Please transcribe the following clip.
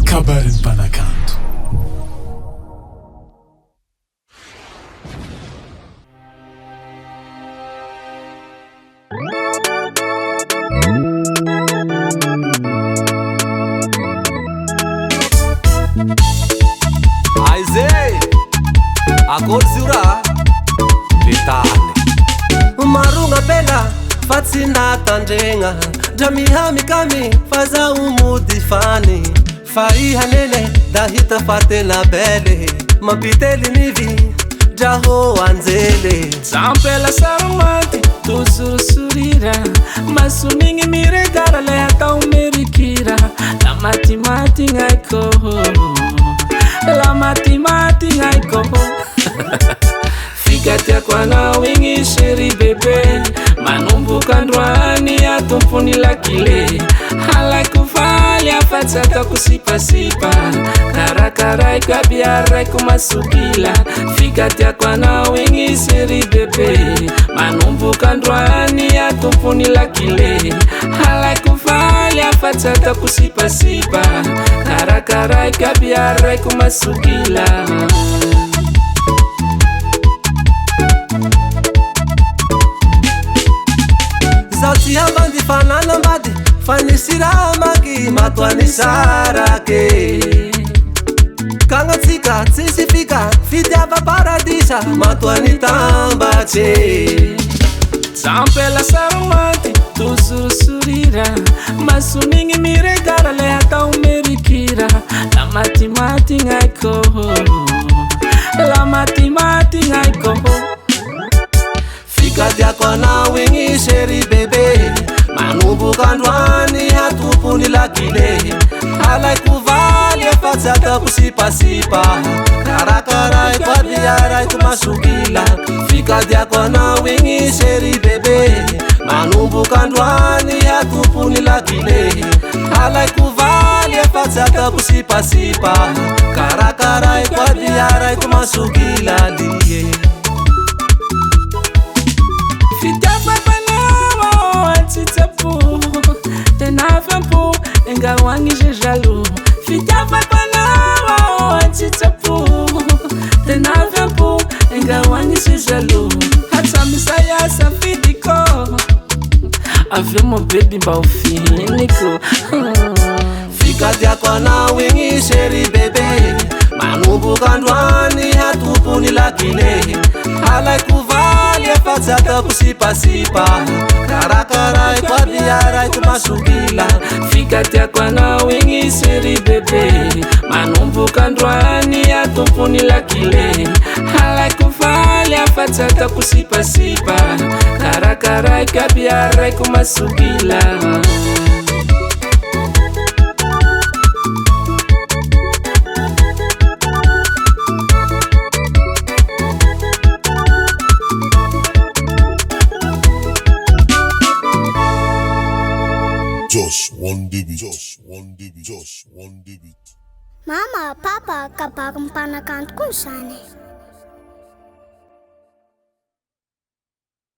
KABARON'NY MPANAKANTO. Aizei, akory ziora betany marogna bela fa tsy natandregna dra mihamikamy fa zaho mody fany fa ihanene da hita fa tena bele mampitely nivy dra ho anjele Sampela saromaty tosurusurira masonigny miregara le atao merikira la matimati ngaiko la matimati ngaiko Fikatiako anao igny chérie bébé manomboka androany atompony lakile halaiko faly afa-tsy ataoko sipasipa karakaraiko aby araiko masokila Fikatiako anao igny chérie bébé manomboka androany atompony lakile halaiko faly afa-tsy ataoko sipasipa karakaraiko aby araiko masokila zaho tsy hamandy fanana mbady fa nisy raha maky matoany sarake kagnatsika tsisy fika fitiava paradisa matoany tambatse Sampela saromaty tosurusurira masonigny miregara le atao merikira la matimati ngaiko la matimati ngaiko Fikatiako anao igny chérie bébé manomboka androany atompony lakile halaiko valy afa-tsy ataoko sipasipa karakaraiko aby araiko masokila Fikatiako anao igny chérie bébé manomboka androany atompony lakile halaiko valy afa-tsy ataoko sipasipa karakaraiko aby araiko masokila lie Fitiava-panao antsitsapo tena fampo engahoagny je jaloux Fitiava-panao antsitsapo tena fampo engahoagny je jaloux hatsamisaya safidiko aveo mo baby mba ho finiko Fikatiako anao igny chérie bébé manomboka androany atompony lakile halaiko valy afa-tsy ataoko sipasipa karakaraiko aby araiko masokila Fikatiako anao igny chérie bébé manomboka androany atompony lakile halaiko faly afa-tsy ataoko sipasipa karakaraiko aby araiko masokila Just one debit, just one debit, just one debit. Mama, Papa, kapag panakanto kung saan